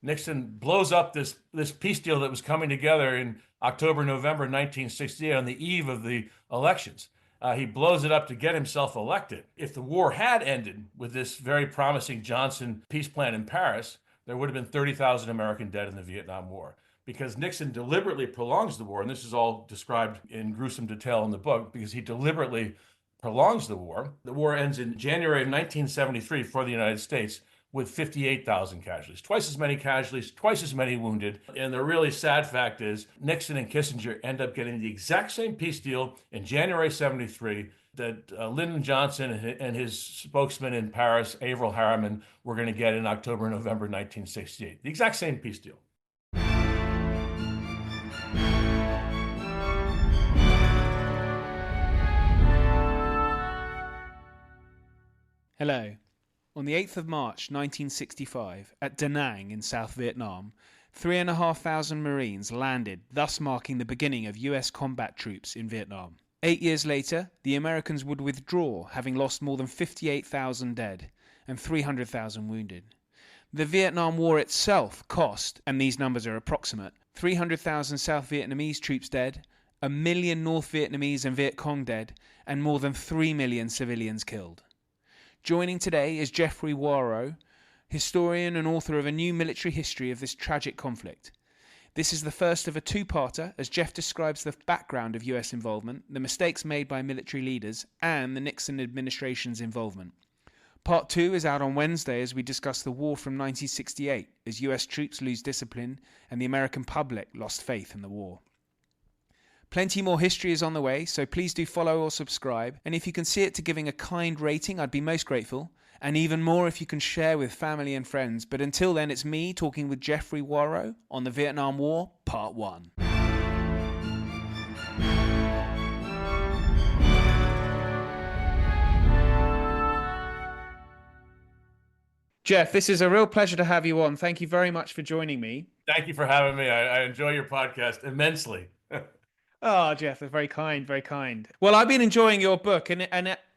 Nixon blows up this peace deal that was coming together in October, November 1968 on the eve of the elections. He blows it up to get himself elected. If the war had ended with this very promising Johnson peace plan in Paris, there would have been 30,000 American dead in the Vietnam War. Because Nixon deliberately prolongs the war, and this is all described in gruesome detail in the book, because he deliberately prolongs the war. The war ends in January of 1973 for the United States with 58,000 casualties, twice as many casualties, twice as many wounded. And the really sad fact is Nixon and Kissinger end up getting the exact same peace deal in January 73 that Lyndon Johnson and his spokesman in Paris, Averell Harriman, were going to get in October, November 1968. The exact same peace deal. Hello. On the 8th of March 1965, at Da Nang in South Vietnam, 3,500 Marines landed, thus marking the beginning of US combat troops in Vietnam. 8 years later, the Americans would withdraw, having lost more than 58,000 dead and 300,000 wounded. The Vietnam War itself cost, and these numbers are approximate, 300,000 South Vietnamese troops dead, 1 million North Vietnamese and Viet Cong dead, and more than 3 million civilians killed. Joining today is Geoffrey Wawro, historian and author of a new military history of this tragic conflict. This is the first of a two-parter as Jeff describes the background of US involvement, the mistakes made by military leaders, and the Nixon administration's involvement. Part 2 is out on Wednesday as we discuss the war from 1968 as US troops lose discipline and the American public lost faith in the war. Plenty more history is on the way, so please do follow or subscribe. And if you can see it to giving a kind rating, I'd be most grateful. And even more if you can share with family and friends. But until then, it's me talking with Geoffrey Wawro on the Vietnam War, Part 1. Jeff, this is a real pleasure to have you on. Thank you very much for joining me. Thank you for having me. I enjoy your podcast immensely. Oh, Jeff, that's very kind, very kind. Well, I've been enjoying your book, and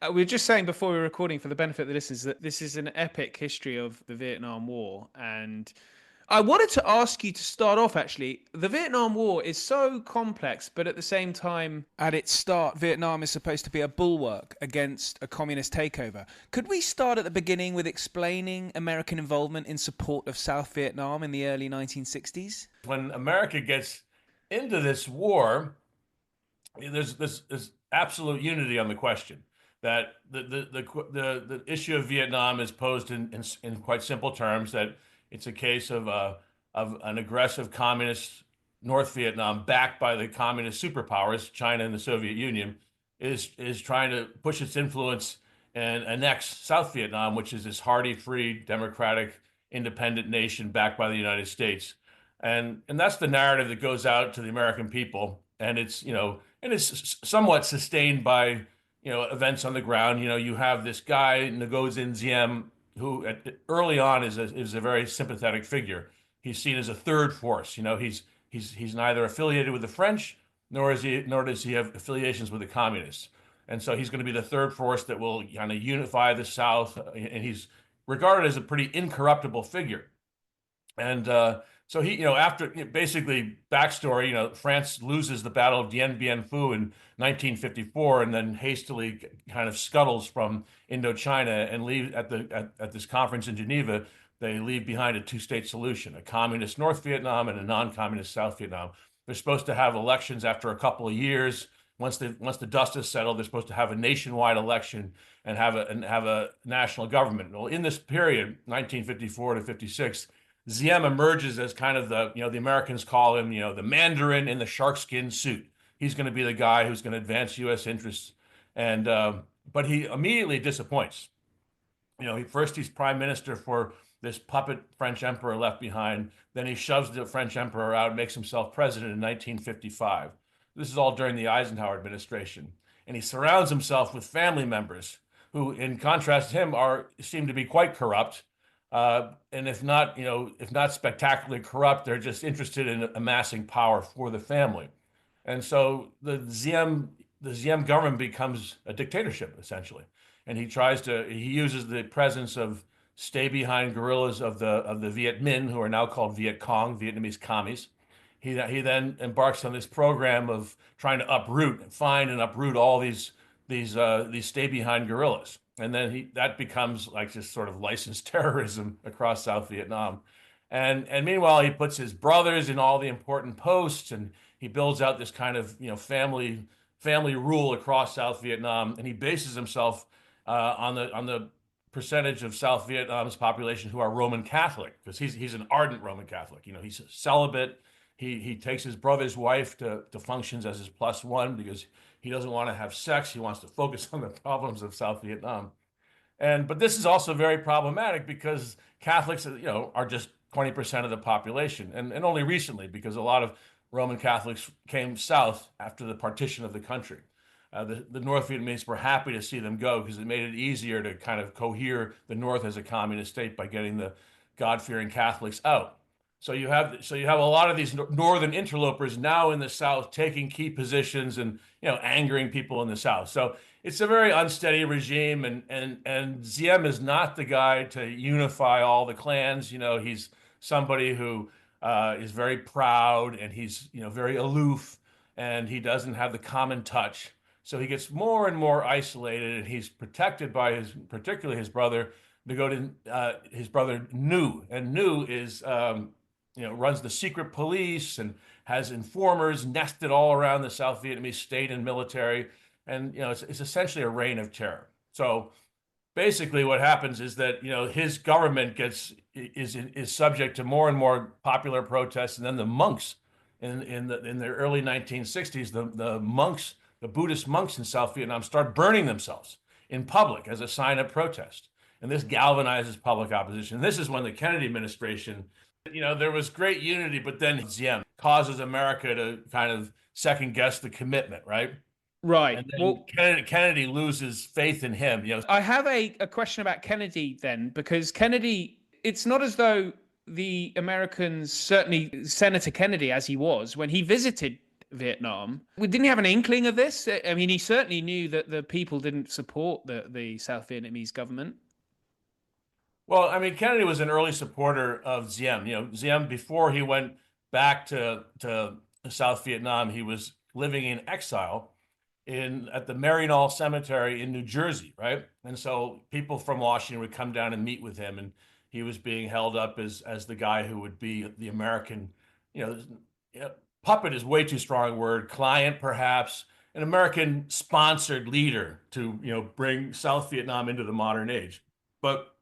we were just saying before we were recording for the benefit of the listeners that this is an epic history of the Vietnam War. And I wanted to ask you to start off, actually. The Vietnam War is so complex, but at the same time, at its start, Vietnam is supposed to be a bulwark against a communist takeover. Could we start at the beginning with explaining American involvement in support of South Vietnam in the early 1960s? When America gets into this war, there's absolute unity on the question that the issue of Vietnam is posed in quite simple terms, that it's a case of an aggressive communist North Vietnam backed by the communist superpowers, China and the Soviet Union, is trying to push its influence and annex South Vietnam, which is this hardy, free, democratic, independent nation backed by the United States. And that's the narrative that goes out to the American people. And it's somewhat sustained by, events on the ground. You have this guy, Ngô Diem, who early on is a very sympathetic figure. He's seen as a third force. He's neither affiliated with the French, nor does he have affiliations with the communists. And so he's going to be the third force that will kind of unify the South. And he's regarded as a pretty incorruptible figure. And so he, after basically backstory, France loses the Battle of Dien Bien Phu in 1954, and then hastily kind of scuttles from Indochina and leave at this conference in Geneva. They leave behind a two-state solution: a communist North Vietnam and a non-communist South Vietnam. They're supposed to have elections after a couple of years. Once the dust is settled, they're supposed to have a nationwide election and have a national government. Well, in this period, 1954 to 56. Diem emerges as kind of the Americans call him, the Mandarin in the sharkskin suit. He's going to be the guy who's going to advance U.S. interests. And but he immediately disappoints. First he's prime minister for this puppet French emperor left behind. Then he shoves the French emperor out, makes himself president in 1955. This is all during the Eisenhower administration. And he surrounds himself with family members who, in contrast to him, seem to be quite corrupt. And if not spectacularly corrupt, they're just interested in amassing power for the family. And so the Diem government becomes a dictatorship, essentially. And he uses the presence of stay-behind guerrillas of the Viet Minh, who are now called Viet Cong, Vietnamese commies. He then embarks on this program of trying to uproot and find and uproot all these stay-behind guerrillas, and then he that becomes like just sort of licensed terrorism across South Vietnam. And meanwhile, he puts his brothers in all the important posts, and he builds out this kind of family rule across South Vietnam, and he bases himself on the percentage of South Vietnam's population who are Roman Catholic, because he's an ardent Roman Catholic. He's celibate. He takes his brother's wife to functions as his plus one because he doesn't want to have sex. He wants to focus on the problems of South Vietnam. But this is also very problematic because Catholics, are just 20% of the population, and only recently because a lot of Roman Catholics came south after the partition of the country. The North Vietnamese were happy to see them go because it made it easier to kind of cohere the North as a communist state by getting the God-fearing Catholics out. So you have a lot of these northern interlopers now in the South taking key positions and angering people in the South. So it's a very unsteady regime, and Diem is not the guy to unify all the clans. He's somebody who is very proud, and he's very aloof, and he doesn't have the common touch. So he gets more and more isolated, and he's protected by particularly his brother, his brother Nu, and Nu is runs the secret police and has informers nested all around the South Vietnamese state and military, and it's essentially a reign of terror. So basically, what happens is that his government is subject to more and more popular protests, and then the monks in the early 1960s, the monks, the Buddhist monks in South Vietnam start burning themselves in public as a sign of protest, and this galvanizes public opposition. This is when the Kennedy administration, there was great unity, but then Diem causes America to kind of second guess the commitment, right? Right. And then Well, Kennedy loses faith in him. I have a question about Kennedy then, because Kennedy, it's not as though the Americans, certainly Senator Kennedy, as he was, when he visited Vietnam, didn't he have an inkling of this? I mean, he certainly knew that the people didn't support the South Vietnamese government. Well, I mean, Kennedy was an early supporter of Diem. Diem, before he went back to South Vietnam, he was living in exile at the Maryknoll Cemetery in New Jersey, right? And so people from Washington would come down and meet with him, and he was being held up as the guy who would be the American, you know, puppet is way too strong a word, client perhaps, an American sponsored leader to bring South Vietnam into the modern age. But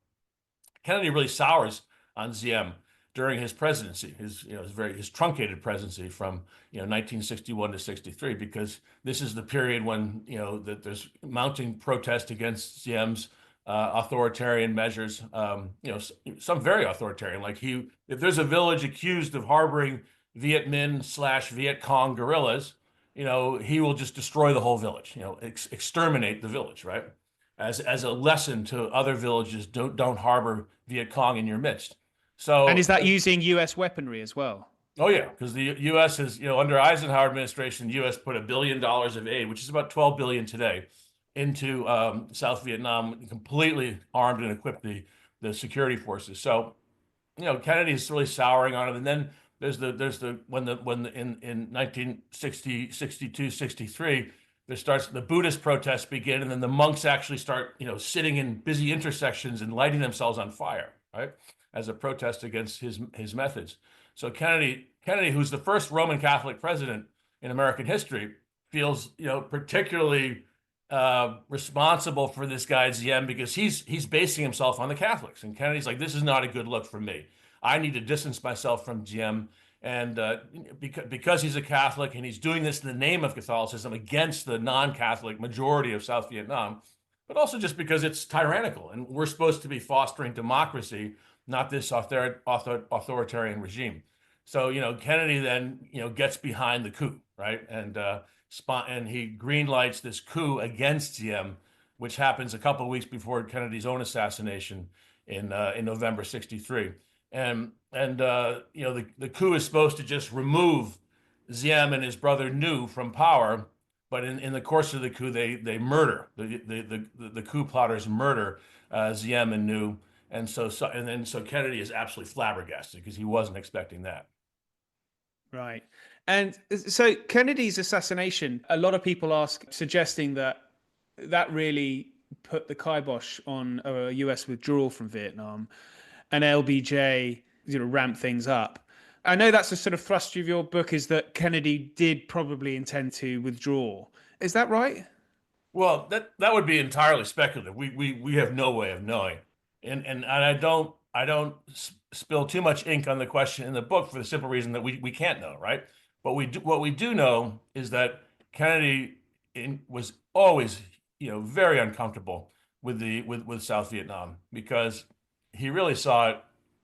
Kennedy really sours on Diem during his presidency, his truncated presidency from 1961 to 63, because this is the period when that there's mounting protest against Diem's authoritarian measures. Some very authoritarian, like if there's a village accused of harboring Viet Minh / Viet Cong guerrillas, he will just destroy the whole village, exterminate the village, right? As a lesson to other villages, don't harbor Viet Cong in your midst. And So, is that using US weaponry as well? oh yeah, because the U.S. is, under Eisenhower administration, the U.S. put $1 billion of aid, which is about 12 billion today, into South Vietnam, completely armed and equipped the security forces. So, Kennedy is really souring on it, and then there's the when in 1960, 62, 63, there starts the Buddhist protests begin, and then the monks actually start sitting in busy intersections and lighting themselves on fire, right, as a protest against his methods. So Kennedy, who's the first Roman Catholic president in American history, feels particularly responsible for this guy Diem, because he's basing himself on the Catholics, and Kennedy's like, this is not a good look for me. I need to distance myself from Diem, and because he's a Catholic and he's doing this in the name of Catholicism against the non-Catholic majority of South Vietnam, but also just because it's tyrannical, and we're supposed to be fostering democracy, not this authoritarian regime. So Kennedy then gets behind the coup, right, and he green lights this coup against Diem, which happens a couple of weeks before Kennedy's own assassination in November '63. And the coup is supposed to just remove Diem and his brother Nu from power, but in the course of the coup, they murder the coup plotters murder Diem and Nu, And so Kennedy is absolutely flabbergasted because he wasn't expecting that. Right. And so Kennedy's assassination, a lot of people ask, suggesting that that really put the kibosh on a US withdrawal from Vietnam, and LBJ, ramped things up. I know that's a sort of thrust of your book, is that Kennedy did probably intend to withdraw. Is that right? Well, that would be entirely speculative. We have no way of knowing, and I don't spill too much ink on the question in the book for the simple reason that we can't know, right? But what we do know is that Kennedy was always, very uncomfortable with South Vietnam because he really saw it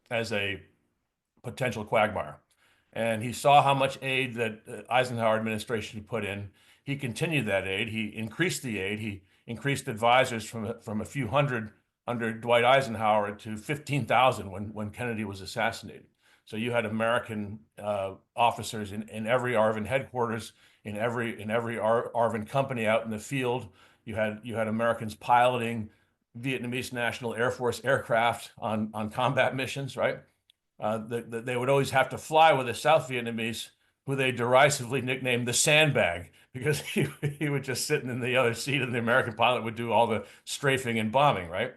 as a potential quagmire. And he saw how much aid that Eisenhower administration put in. He continued that aid. He increased the aid. He increased advisors from a few hundred under Dwight Eisenhower to 15,000 when Kennedy was assassinated. So you had American officers in every ARVN headquarters, in every ARVN company out in the field. You had Americans piloting Vietnamese National Air Force aircraft on combat missions, right? They would always have to fly with a South Vietnamese who they derisively nicknamed the sandbag because he would just sit in the other seat and the American pilot would do all the strafing and bombing, right?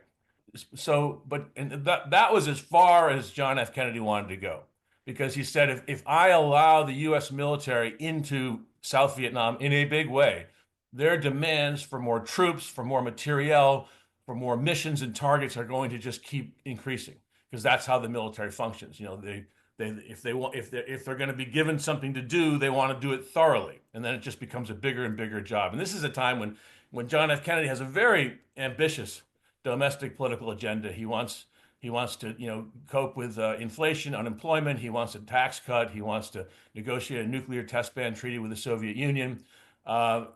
So, but and that was as far as John F. Kennedy wanted to go because he said, if I allow the U.S. military into South Vietnam in a big way, their demands for more troops, for more materiel, for more missions and targets are going to just keep increasing because that's how the military functions. If they're going to be given something to do, they want to do it thoroughly, and then it just becomes a bigger and bigger job. And this is a time when John F. Kennedy has a very ambitious domestic political agenda. He wants to cope with inflation, unemployment. He wants a tax cut. He wants to negotiate a nuclear test ban treaty with the Soviet Union uh,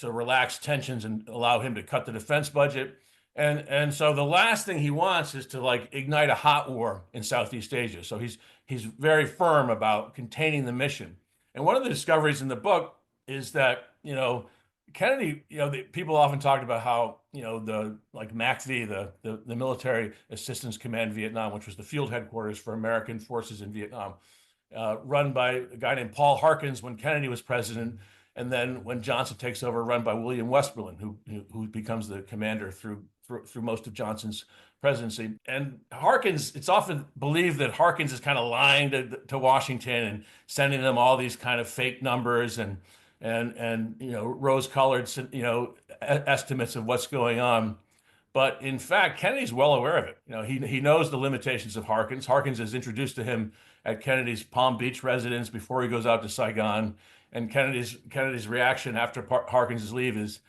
to relax tensions and allow him to cut the defense budget. And so the last thing he wants is to like ignite a hot war in Southeast Asia. So he's very firm about containing the mission. And one of the discoveries in the book is that Kennedy, people often talked about how, the like MACV, the Military Assistance Command Vietnam, which was the field headquarters for American forces in Vietnam, run by a guy named Paul Harkins when Kennedy was president, and then when Johnson takes over, run by William Westmoreland, who becomes the commander through most of Johnson's presidency. And Harkins, it's often believed that Harkins is kind of lying to Washington and sending them all these kind of fake numbers and rose-colored estimates of what's going on. But in fact, Kennedy's well aware of it. He knows the limitations of Harkins. Harkins is introduced to him at Kennedy's Palm Beach residence before he goes out to Saigon. And Kennedy's reaction after Harkins's leave is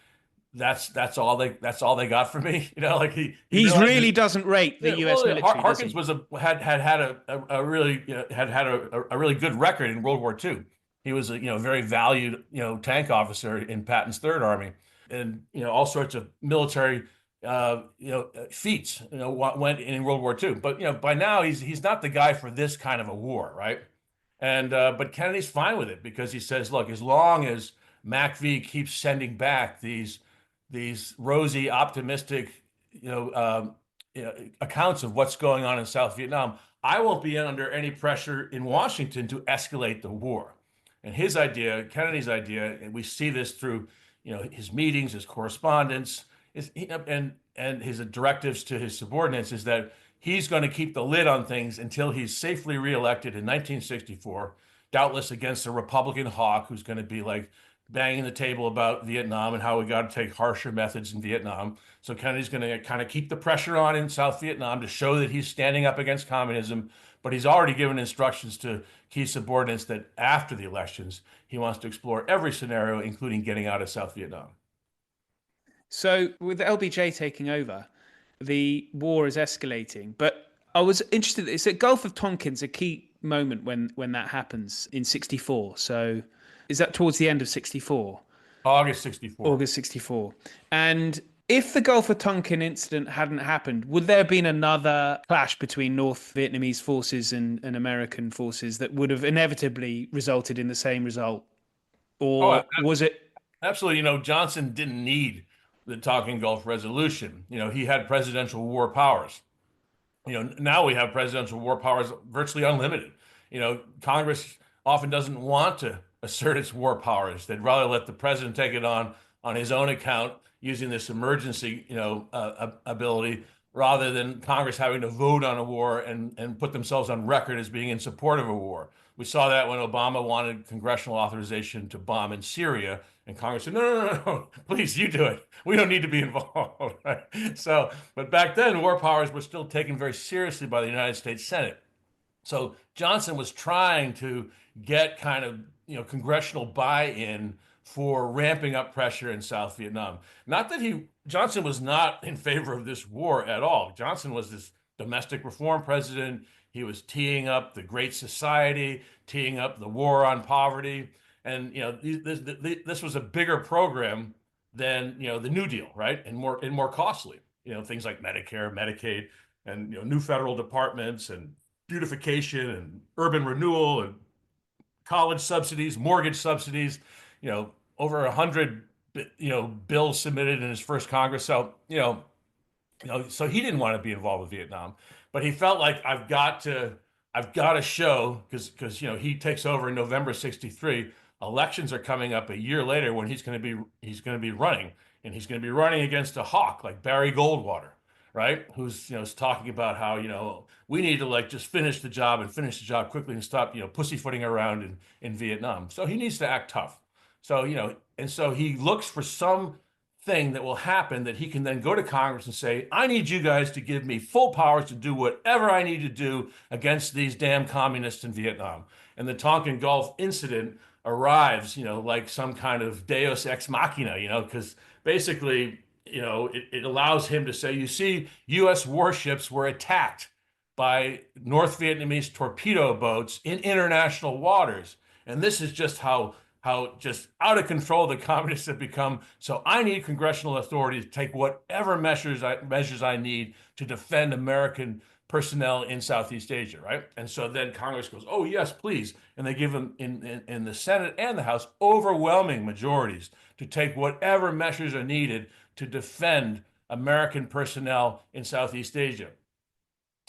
that's all they got for me. Like he Really realizes. doesn't rate the Yeah, US well, military, does Harkins he? had a really had a really good record in World War II. He was a very valued tank officer in Patton's Third Army, and all sorts of military feats went in World War II. But by now he's not the guy for this kind of a war, right? And but Kennedy's fine with it because he says, look, as long as MACV keeps sending back these rosy, optimistic, accounts of what's going on in South Vietnam, I won't be under any pressure in Washington to escalate the war. And his idea, Kennedy's idea, and we see this through, his meetings, his correspondence, and his directives to his subordinates, is that he's going to keep the lid on things until he's safely reelected in 1964, doubtless against a Republican hawk who's going to be like banging the table about Vietnam and how we got to take harsher methods in Vietnam. So Kennedy's going to kind of keep the pressure on in South Vietnam to show that he's standing up against communism. But he's already given instructions to key subordinates that after the elections, he wants to explore every scenario, including getting out of South Vietnam. So with LBJ taking over, the war is escalating. But I was interested. It's at Gulf of Tonkin's a key moment when that happens in '64. So is that towards the end of '64? August 64. August '64. And if the Gulf of Tonkin incident hadn't happened, would there have been another clash between North Vietnamese forces and American forces that would have inevitably resulted in the same result? Oh, Or was it? absolutely. Johnson didn't need the Tonkin Gulf resolution. He had presidential war powers. Now we have presidential war powers virtually unlimited. Congress often doesn't want to assert its war powers. They'd rather let the president take it on his own account using this emergency, ability rather than Congress having to vote on a war and put themselves on record as being in support of a war. We saw that when Obama wanted congressional authorization to bomb in Syria, and Congress said, no, no, no, no, please, you do it. We don't need to be involved. Right? So, but back then, war powers were still taken very seriously by the United States Senate. So Johnson was trying to get kind of congressional buy-in for ramping up pressure in South Vietnam. Not that Johnson was not in favor of this war at all. Johnson was this domestic reform president. He was teeing up the Great Society, teeing up the war on poverty, and this was a bigger program than the New Deal, right? And more costly. Things like Medicare, Medicaid, and new federal departments and beautification and urban renewal and college subsidies, mortgage subsidies, over 100, bills submitted in his first Congress. So, so he didn't want to be involved with Vietnam, but he felt like I've got to show he takes over in November '63. Elections are coming up a year later when he's going to be running, and he's going to be running against a hawk like Barry Goldwater, right? Who's is talking about how we need to like just finish the job and finish the job quickly and stop pussyfooting around in Vietnam. So he needs to act tough. So and so he looks for some thing that will happen that he can then go to Congress and say, I need you guys to give me full powers to do whatever I need to do against these damn communists in Vietnam. And the Tonkin Gulf incident arrives, like some kind of deus ex machina, because basically, it allows him to say, you see, U.S. warships were attacked by North Vietnamese torpedo boats in international waters. And this is just how just out of control the communists have become. So I need congressional authority to take whatever measures I need to defend American personnel in Southeast Asia, right? And so then Congress goes, oh yes, please, and they give them in the Senate and the House overwhelming majorities to take whatever measures are needed to defend American personnel in Southeast Asia.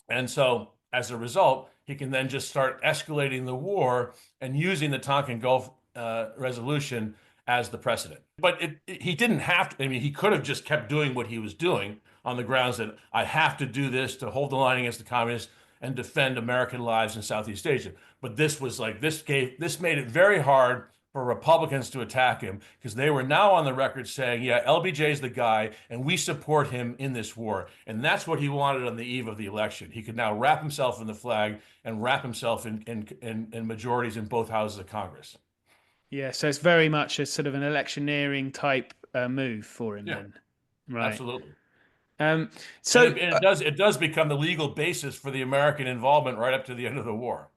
And so as a result, he can then just start escalating the war and using the Tonkin Gulf resolution as the precedent. But he didn't have to. I mean, he could have just kept doing what he was doing on the grounds that I have to do this to hold the line against the communists and defend American lives in Southeast Asia. But this made it very hard for Republicans to attack him because they were now on the record saying, yeah, LBJ is the guy and we support him in this war. And that's what he wanted on the eve of the election. He could now wrap himself in the flag and wrap himself in majorities in both houses of Congress. Yeah, so it's very much a sort of an electioneering type move for him Yeah, then. Right. absolutely. Um, And so, it does become the legal basis for the American involvement right up to the end of the war.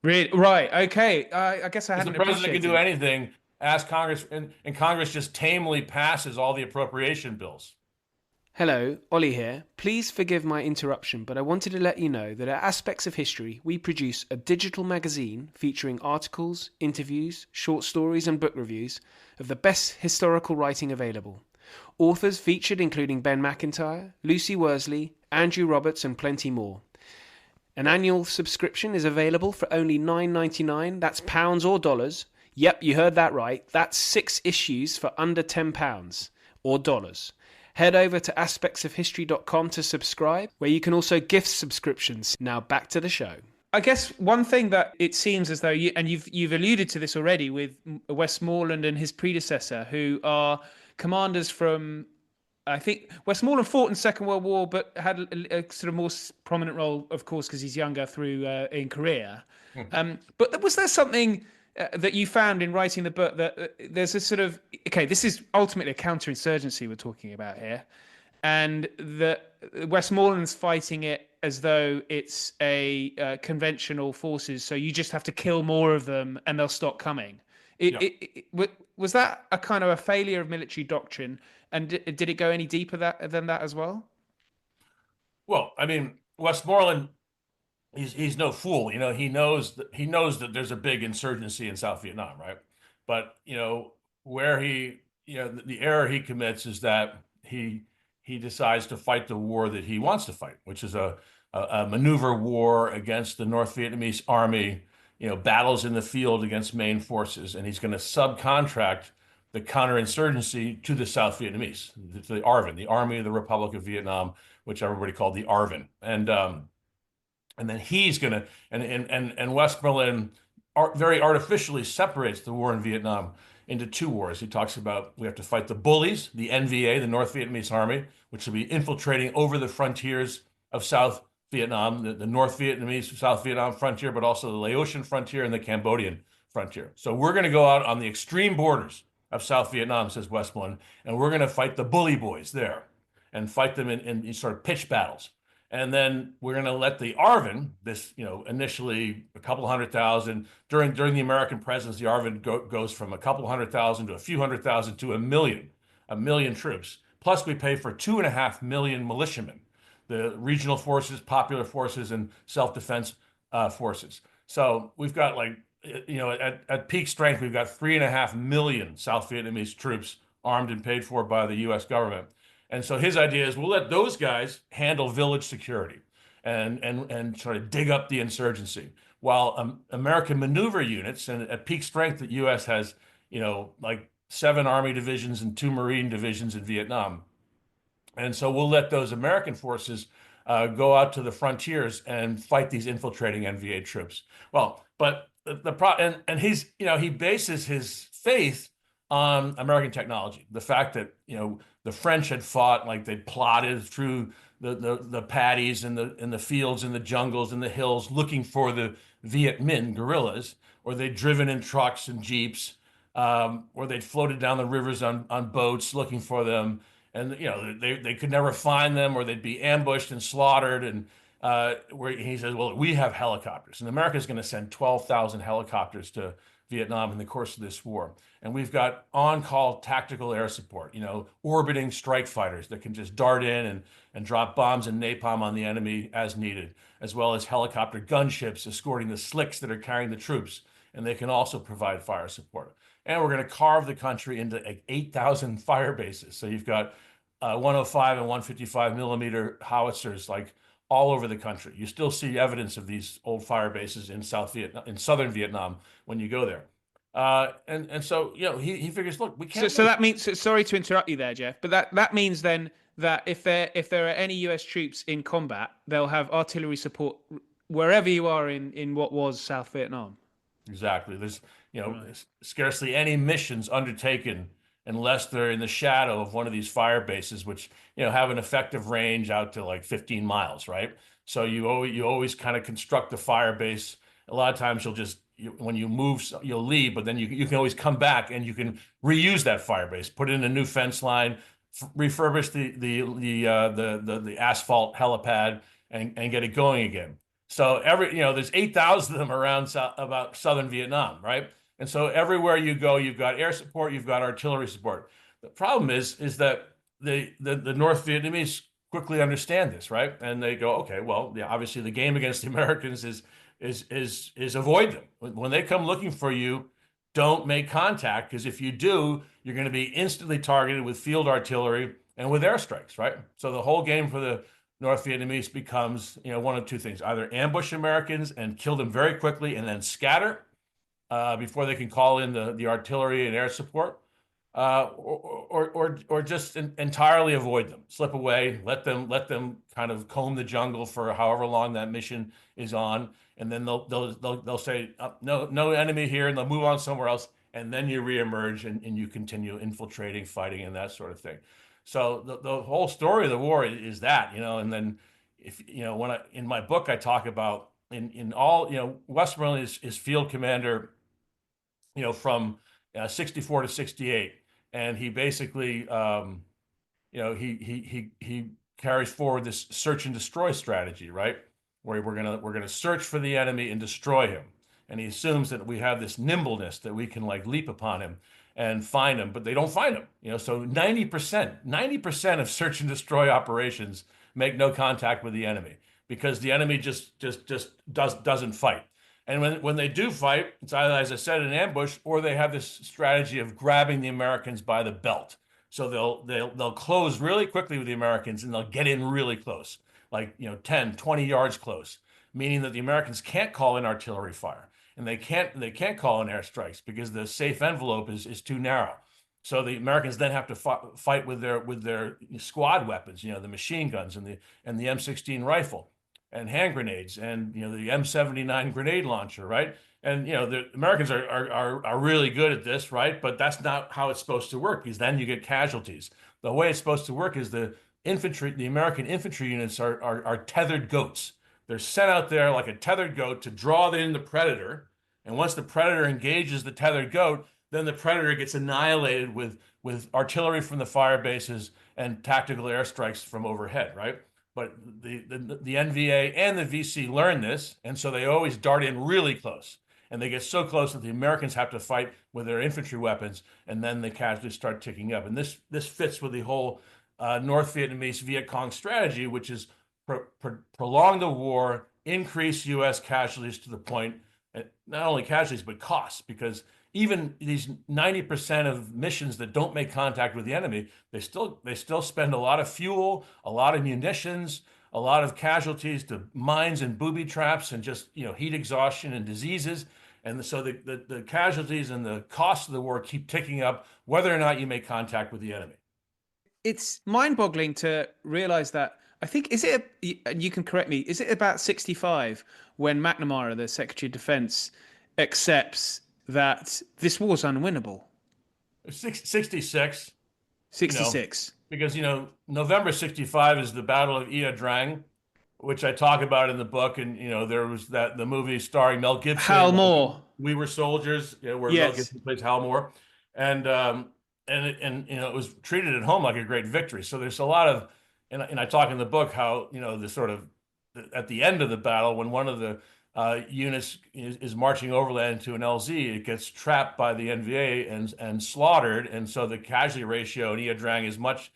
really, right, okay. I guess I Because the hadn't president can appreciated do it. anything, ask Congress, and Congress just tamely passes all the appropriation bills. Hello, Ollie here. Please forgive my interruption, but I wanted to let you know that at Aspects of History, we produce a digital magazine featuring articles, interviews, short stories, and book reviews of the best historical writing available. Authors featured including Ben Macintyre, Lucy Worsley, Andrew Roberts, and plenty more. An annual subscription is available for only $9.99. That's pounds or dollars. Yep, you heard that right. That's 6 issues for under £10 or dollars. Head over to aspectsofhistory.com to subscribe, where you can also gift subscriptions. Now back to the show. I guess one thing that it seems as though you've alluded to this already with Westmoreland and his predecessor, who are commanders from, I think Westmoreland fought in the Second World War, but had a sort of more prominent role, of course, because he's younger through in Korea. But was there something that you found in writing the book that there's a sort of, okay, this is ultimately a counterinsurgency we're talking about here, and that Westmoreland's fighting it as though it's a conventional forces, so you just have to kill more of them and they'll stop coming. Was that a kind of a failure of military doctrine, and did it go any deeper than that as well? Well, I mean, Westmoreland, he's no fool. He knows that there's a big insurgency in South Vietnam, right? But where the error he commits is that he decides to fight the war that he wants to fight, which is a maneuver war against the North Vietnamese army, battles in the field against main forces, and he's going to subcontract the counterinsurgency to the South Vietnamese, to the ARVN, the Army of the Republic of Vietnam, which everybody called the ARVN. And then he's going to, and Westmoreland very artificially separates the war in Vietnam into two wars. He talks about we have to fight the bullies, the NVA, the North Vietnamese Army, which will be infiltrating over the frontiers of South Vietnam, the North Vietnamese, South Vietnam frontier, but also the Laotian frontier and the Cambodian frontier. So we're going to go out on the extreme borders of South Vietnam, says Westmoreland, and we're going to fight the bully boys there and fight them in sort of pitched battles. And then we're going to let the ARVN, this, initially a couple 100,000. During the American presence, the ARVN goes from a couple 100,000 to a few 100,000 to a million troops. Plus, we pay for 2.5 million militiamen, the regional forces, popular forces, and self-defense forces. So we've got at peak strength, we've got 3.5 million South Vietnamese troops armed and paid for by the U.S. government. And so his idea is we'll let those guys handle village security and sort of dig up the insurgency, while American maneuver units, and at peak strength, the U.S. has, like 7 Army divisions and 2 Marine divisions in Vietnam. And so we'll let those American forces go out to the frontiers and fight these infiltrating NVA troops. Well, but he bases his faith on American technology. The fact that, the French had fought, like they'd plotted through the paddies and the fields and the jungles and the hills looking for the Viet Minh guerrillas, or they'd driven in trucks and jeeps, or they'd floated down the rivers on boats looking for them, and they could never find them, or they'd be ambushed and slaughtered. And where he says, well, we have helicopters, and America's going to send 12,000 helicopters to Vietnam in the course of this war. And we've got on-call tactical air support, orbiting strike fighters that can just dart in and drop bombs and napalm on the enemy as needed, as well as helicopter gunships escorting the slicks that are carrying the troops. And they can also provide fire support. And we're going to carve the country into 8,000 fire bases. So you've got 105 and 155 millimeter howitzers, like all over the country. You still see evidence of these old fire bases in southern Vietnam when you go there. So he figures, look, we can't. So that means, sorry to interrupt you there, Jeff, but that means then that if there are any US troops in combat, they'll have artillery support wherever you are in what was South Vietnam. Exactly. There's Right. scarcely any missions undertaken unless they're in the shadow of one of these fire bases, which have an effective range out to like 15 miles, right? So you always kind of construct the fire base. A lot of times when you move, you'll leave, but then you can always come back and you can reuse that fire base, put in a new fence line, refurbish the asphalt helipad, and get it going again. So there's 8,000 of them around about southern Vietnam, right? And so everywhere you go, you've got air support, you've got artillery support. The problem is that the North Vietnamese quickly understand this, right? And they go, okay, well, yeah, obviously the game against the Americans is avoid them. When they come looking for you, don't make contact, because if you do, you're going to be instantly targeted with field artillery and with airstrikes, right? So the whole game for the North Vietnamese becomes, one of two things: either ambush Americans and kill them very quickly and then scatter before they can call in the artillery and air support, or just entirely avoid them, slip away, let them kind of comb the jungle for however long that mission is on, and then they'll say no enemy here, and they'll move on somewhere else, and then you reemerge and you continue infiltrating, fighting, and that sort of thing. So the whole story of the war is that, and then if in my book I talk about in all, Westmoreland is field commander, from 64 to 68, and he basically he carries forward this search and destroy strategy, right? Where we're gonna search for the enemy and destroy him, and he assumes that we have this nimbleness that we can like leap upon him and find him, but they don't find him. So 90% of search and destroy operations make no contact with the enemy, because the enemy just doesn't fight. And when they do fight, it's either, as I said, an ambush, or they have this strategy of grabbing the Americans by the belt. So they'll close really quickly with the Americans, and they'll get in really close. like 10, 20 yards close, meaning that the Americans can't call in artillery fire and they can't call in airstrikes because the safe envelope is too narrow. So the Americans then have to fight with their squad weapons, the machine guns and the M16 rifle and hand grenades and the M79 grenade launcher, right? And the Americans are really good at this, right? But that's not how it's supposed to work because then you get casualties. The way it's supposed to work is the American infantry units are tethered goats. They're sent out there like a tethered goat to draw in the predator, and once the predator engages the tethered goat, then the predator gets annihilated with artillery from the fire bases and tactical airstrikes from overhead, right? But the NVA and the VC learn this, and so they always dart in really close. And they get so close that the Americans have to fight with their infantry weapons, and then the casualties start ticking up. And this fits with the whole North Vietnamese Viet Cong strategy, which is prolong the war, increase U.S. casualties to the point, not only casualties, but costs, because even these 90% of missions that don't make contact with the enemy, they still spend a lot of fuel, a lot of munitions, a lot of casualties to mines and booby traps and just heat exhaustion and diseases. And so the casualties and the costs of the war keep ticking up, whether or not you make contact with the enemy. It's mind-boggling to realize that. I think, is it, and you can correct me, is it about 65 when McNamara, the Secretary of Defense, accepts that this war's unwinnable? 66, 66. because November 65 is the Battle of Ia Drang, which I talk about in the book, and there was the movie starring Mel Gibson, Hal Moore. We Were Soldiers, where Mel Yes. Gibson plays Hal Moore, and it was treated at home like a great victory. So there's a lot of, and I talk in the book how the sort of at the end of the battle when one of the units is marching overland to an LZ, it gets trapped by the NVA and slaughtered, and so the casualty ratio in Ia Drang is much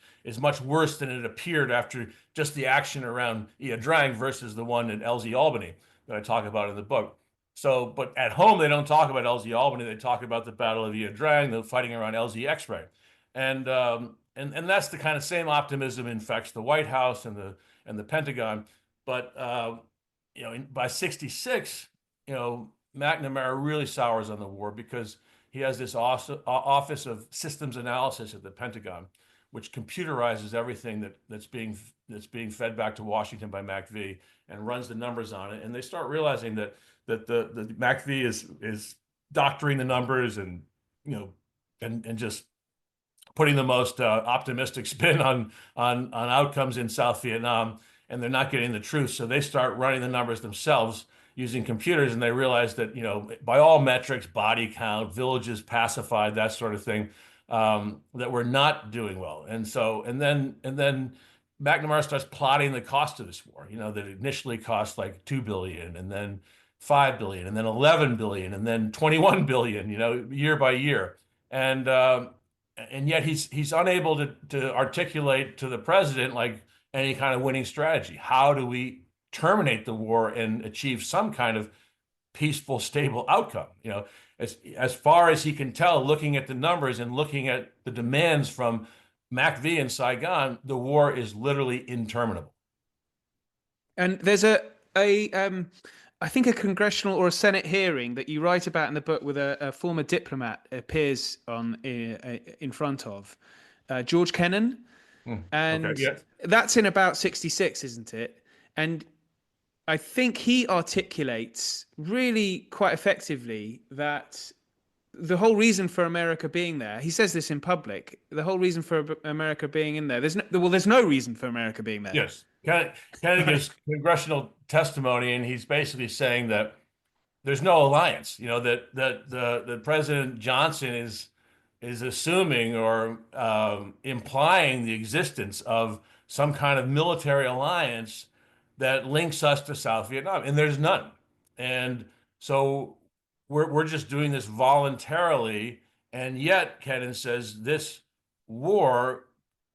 worse than it appeared after just the action around Ia Drang versus the one in LZ Albany that I talk about in the book. So, but at home they don't talk about LZ Albany; they talk about the Battle of Ia Drang, the fighting around LZ X-Ray, and that's the kind of same optimism infects the White House and the Pentagon, but by 66, McNamara really sours on the war because he has this Office of Systems Analysis at the Pentagon, which computerizes everything that's being fed back to Washington by MACV and runs the numbers on it. And they start realizing that the MACV is doctoring the numbers and just putting the most optimistic spin on outcomes in South Vietnam, and they're not getting the truth. So they start running the numbers themselves using computers, and they realize that, by all metrics, body count, villages pacified, that sort of thing, that we're not doing well. And then McNamara starts plotting the cost of this war, that initially cost like 2 billion and then 5 billion and then 11 billion and then 21 billion, year by year. And yet he's unable to articulate to the president like any kind of winning strategy. How do we terminate the war and achieve some kind of peaceful, stable outcome? As far as he can tell, looking at the numbers and looking at the demands from MACV in Saigon, the war is literally interminable. And there's I think a congressional or a Senate hearing that you write about in the book with a former diplomat appears in front of George Kennan. And okay, yeah. That's in about 66, isn't it? And I think he articulates really quite effectively that the whole reason for America being there, he says this in public, the whole reason for America being in there, there's no reason for America being there. Yes. Kennan gives congressional testimony, and he's basically saying that there's no alliance, that the President Johnson is assuming or implying the existence of some kind of military alliance that links us to South Vietnam, and there's none. And so we're just doing this voluntarily, and yet Kennan says this war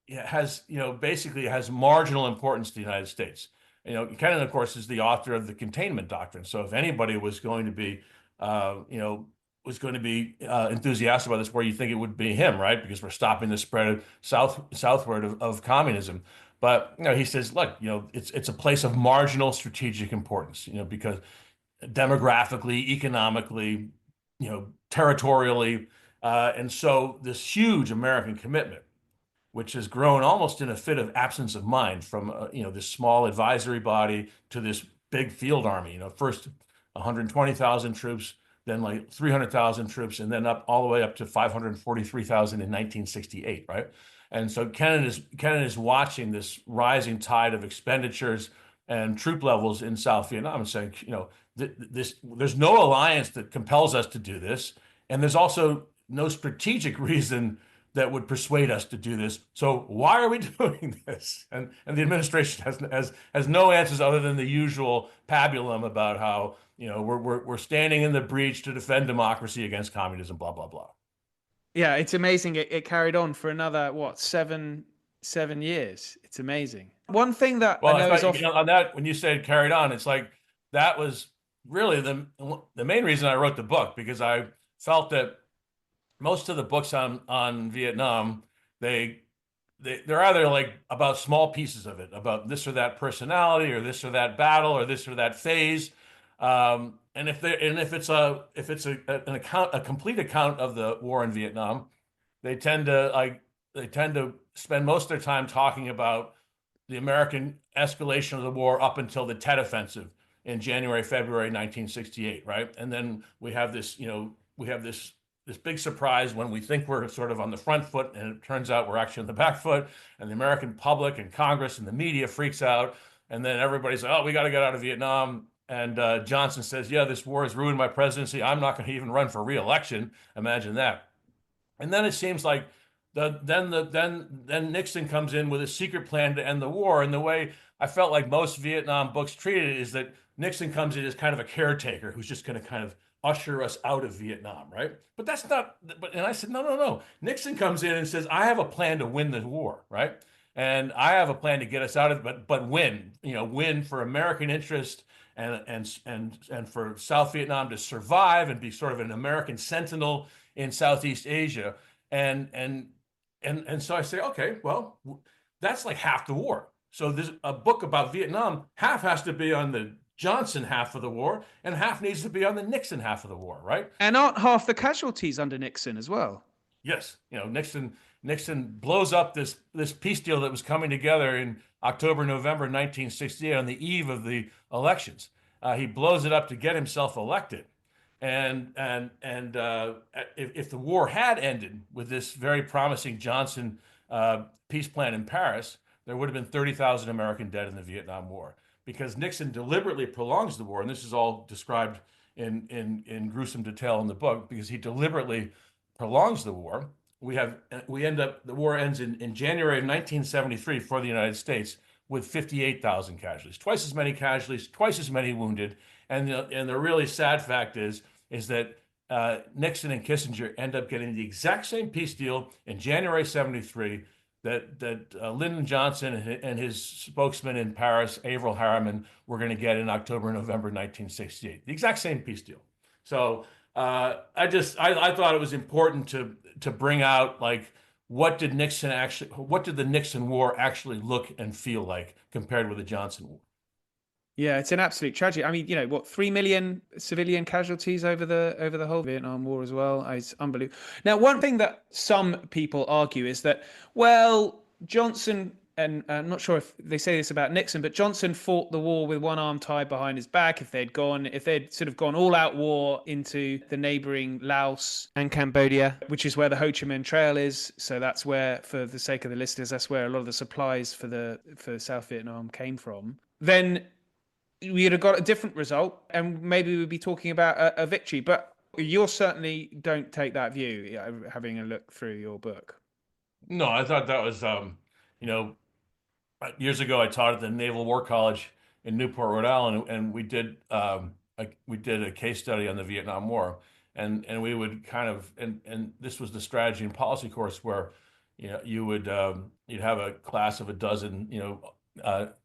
has basically has marginal importance to the United States. Kennan, of course, is the author of the containment doctrine. So if anybody was going to be enthusiastic about this war, you think it would be him, right? Because we're stopping the spread of southward of communism. But he says, look, it's a place of marginal strategic importance, because demographically, economically, territorially, and so this huge American commitment, which has grown almost in a fit of absence of mind from this small advisory body to this big field army. First 120,000 troops, then like 300,000 troops, and then up all the way up to 543,000 in 1968, right? And so Kennan is watching this rising tide of expenditures and troop levels in South Vietnam and saying, there's no alliance that compels us to do this, and there's also no strategic reason that would persuade us to do this. So why are we doing this? And the administration has no answers other than the usual pabulum about how we're standing in the breach to defend democracy against communism, blah blah blah. Yeah, it's amazing. It carried on for another what, seven years. It's amazing. One thing that I Well, I know is thought off. on that when you said carried on, it's like that was really the main reason I wrote the book, because I felt that most of the books on Vietnam, they they're either like about small pieces of it, about this or that personality, or this or that battle, or this or that phase. And if it's an account, a complete account of the war in Vietnam, they tend to spend most of their time talking about the American escalation of the war up until the Tet Offensive in January, February 1968, right? And then we have this big surprise when we think we're sort of on the front foot, and it turns out we're actually on the back foot, and the American public and Congress and the media freaks out, and then everybody's like, "Oh, we got to get out of Vietnam." And Johnson says, "Yeah, this war has ruined my presidency. I'm not going to even run for re-election." Imagine that. And then it seems like then Nixon comes in with a secret plan to end the war. And the way I felt like most Vietnam books treated it is that Nixon comes in as kind of a caretaker who's just going to kind of usher us out of Vietnam, right? But that's not. And I said, no, no, no. Nixon comes in and says, I have a plan to win the war, right? And I have a plan to get us out of it, but win, win for American interest and for South Vietnam to survive and be sort of an American sentinel in Southeast Asia. And so I say, okay, well, that's like half the war. So there's a book about Vietnam, half has to be on the Johnson half of the war, and half needs to be on the Nixon half of the war, right? And aren't half the casualties under Nixon as well? Yes, Nixon blows up this peace deal that was coming together in October, November 1968 on the eve of the elections. He blows it up to get himself elected. And if the war had ended with this very promising Johnson peace plan in Paris, there would have been 30,000 American dead in the Vietnam War, because Nixon deliberately prolongs the war, and this is all described in gruesome detail in the book, because he deliberately prolongs the war. The war ends in January of 1973 for the United States with 58,000 casualties, twice as many casualties, twice as many wounded. And the really sad fact is that Nixon and Kissinger end up getting the exact same peace deal in January 73 that Lyndon Johnson and his spokesman in Paris, Averell Harriman, were going to get in October, November 1968. The exact same peace deal. So I thought it was important to bring out, like, what did the Nixon War actually look and feel like compared with the Johnson War? Yeah, it's an absolute tragedy. I mean, what, 3 million civilian casualties over the whole Vietnam War as well. It's unbelievable. Now, one thing that some people argue is that, well, Johnson, and I'm not sure if they say this about Nixon, but Johnson fought the war with one arm tied behind his back. If they'd sort of gone all out war into the neighboring Laos and Cambodia, which is where the Ho Chi Minh Trail is. So that's where, for the sake of the listeners, that's where a lot of the supplies for South Vietnam came from. Then we'd have got a different result, and maybe we'd be talking about a victory. But you certainly don't take that view, having a look through your book. No, I thought that was, years ago I taught at the Naval War College in Newport, Rhode Island, and we did a case study on the Vietnam War, and we would kind of and this was the strategy and policy course where you'd have a class of a dozen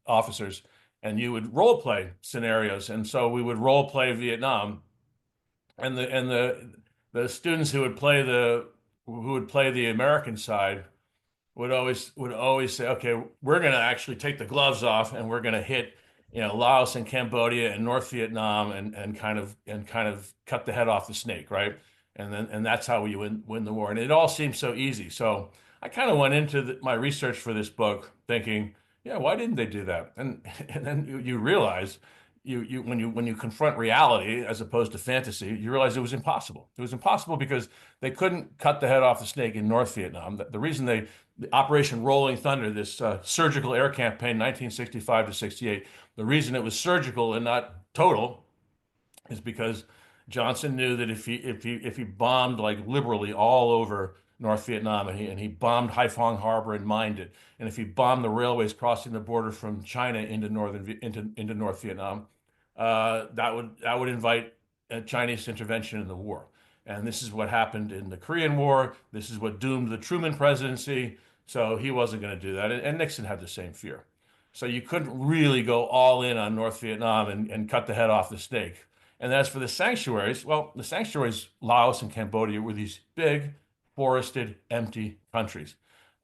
officers, and you would role play scenarios, and so we would role play Vietnam, and the students who would play the American side would always say, okay, we're going to actually take the gloves off and we're going to hit, Laos and Cambodia and North Vietnam and kind of cut the head off the snake, right? And that's how we win the war. And it all seems so easy. So I kind of went into my research for this book thinking, yeah, why didn't they do that? And and then you realize when you confront reality as opposed to fantasy, you realize it was impossible. It was impossible because they couldn't cut the head off the snake in North Vietnam. The reason the Operation Rolling Thunder, this surgical air campaign, 1965 to 68, the reason it was surgical and not total is because Johnson knew that if he bombed like liberally all over North Vietnam and he bombed Haiphong Harbor and mined it, and if he bombed the railways crossing the border from China into North Vietnam, that would invite a Chinese intervention in the war. And this is what happened in the Korean War. This is what doomed the Truman presidency. So he wasn't going to do that. And Nixon had the same fear. So you couldn't really go all in on North Vietnam and cut the head off the snake. And as for the sanctuaries, well, the sanctuaries, Laos and Cambodia, were these big, forested, empty countries,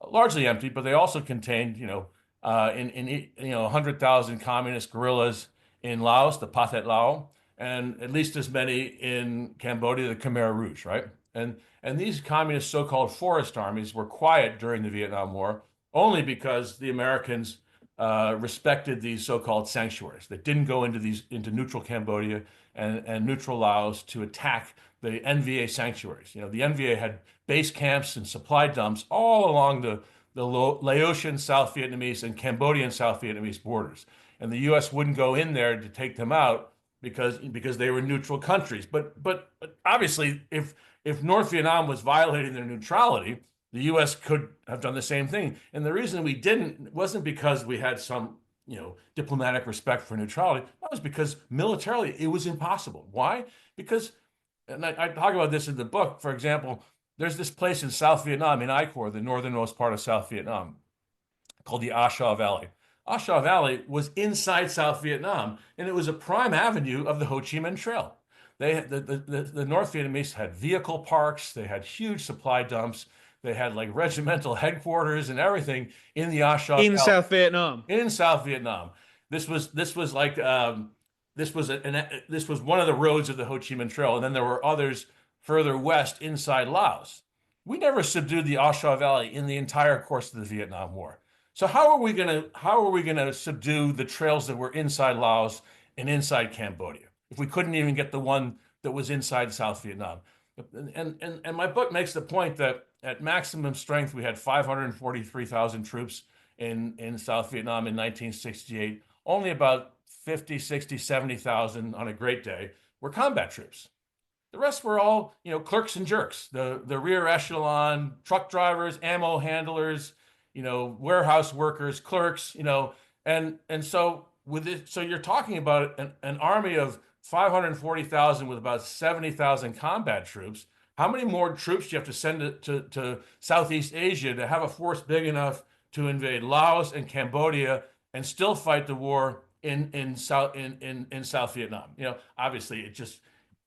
largely empty, but they also contained, in 100,000 communist guerrillas in Laos, the Pathet Lao, and at least as many in Cambodia, the Khmer Rouge, right? And these communist so-called forest armies were quiet during the Vietnam War only because the Americans respected these so-called sanctuaries. They didn't go into neutral Cambodia and neutral Laos to attack the NVA sanctuaries. The NVA had base camps and supply dumps all along the Laotian South Vietnamese and Cambodian South Vietnamese borders. And the U.S. wouldn't go in there to take them out because they were neutral countries. But obviously, if North Vietnam was violating their neutrality, the U.S. could have done the same thing. And the reason we didn't wasn't because we had some, diplomatic respect for neutrality. That was because militarily it was impossible. Why? Because, and I talk about this in the book, for example, there's this place in South Vietnam, in I Corps, the northernmost part of South Vietnam, called the A Shau Valley. A Shau Valley was inside South Vietnam, and it was a prime avenue of the Ho Chi Minh Trail. The North Vietnamese had vehicle parks, they had huge supply dumps, they had like regimental headquarters and everything in the A Shau In Valley South Vietnam. in South Vietnam. This was like this was one of the roads of the Ho Chi Minh Trail, and then there were others further west inside Laos. We never subdued the A Shau Valley in the entire course of the Vietnam War. So how are we gonna subdue the trails that were inside Laos and inside Cambodia if we couldn't even get the one that was inside South Vietnam? And my book makes the point that at maximum strength we had 543,000 troops in South Vietnam in 1968. Only about 50, 60, 70,000 on a great day were combat troops. The rest were all, clerks and jerks, the rear echelon, truck drivers, ammo handlers, warehouse workers, clerks, and so with it, so you're talking about an army of 540,000 with about 70,000 combat troops. How many more troops do you have to send to Southeast Asia to have a force big enough to invade Laos and Cambodia and still fight the war in South Vietnam? Obviously, it just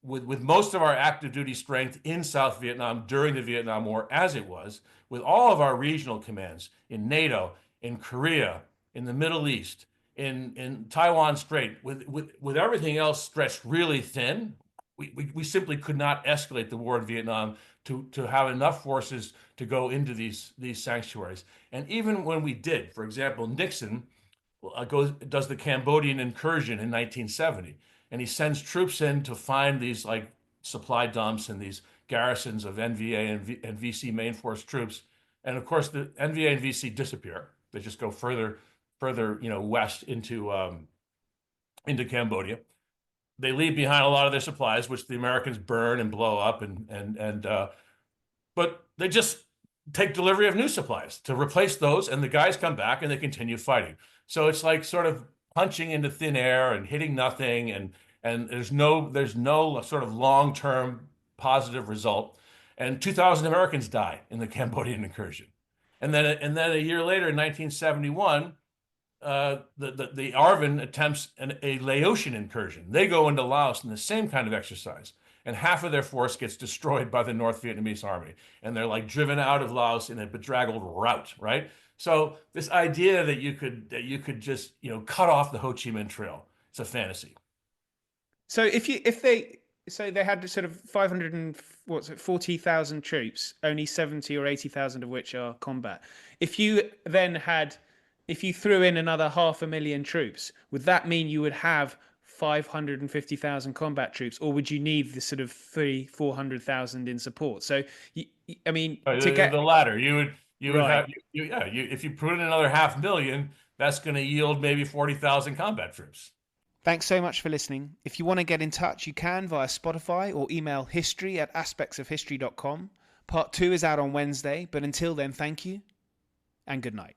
with most of our active duty strength in South Vietnam during the Vietnam War, as it was, with all of our regional commands in NATO, in Korea, in the Middle East, in Taiwan Strait, with everything else stretched really thin, we simply could not escalate the war in Vietnam to have enough forces to go into these sanctuaries. And even when we did, for example, Nixon does the Cambodian incursion in 1970, and he sends troops in to find these like supply dumps and these garrisons of NVA and VC main force troops. And of course, the NVA and VC disappear. They just go further, west into Cambodia. They leave behind a lot of their supplies, which the Americans burn and blow up, but they just take delivery of new supplies to replace those, and the guys come back and they continue fighting. So it's like sort of punching into thin air and hitting nothing, and there's no sort of long-term positive result. And 2,000 Americans die in the Cambodian incursion, and then a year later, in 1971. The ARVN attempts a Laotian incursion. They go into Laos in the same kind of exercise, and half of their force gets destroyed by the North Vietnamese army, and they're like driven out of Laos in a bedraggled rout, right? So this idea that you could just cut off the Ho Chi Minh Trail, it's a fantasy. So they had sort of 500 and what's it 40,000 troops, only 70 or 80,000 of which are combat. If you then had if you threw in another 500,000 troops, would that mean you would have 550,000 combat troops, or would you need the sort of 400,000 in support? So, I mean, to The get latter, you would right. have if you put in another 500,000, that's going to yield maybe 40,000 combat troops. Thanks so much for listening. If you want to get in touch, you can via Spotify or email history@aspectsofhistory.com. Part 2 is out on Wednesday, but until then, thank you and good night.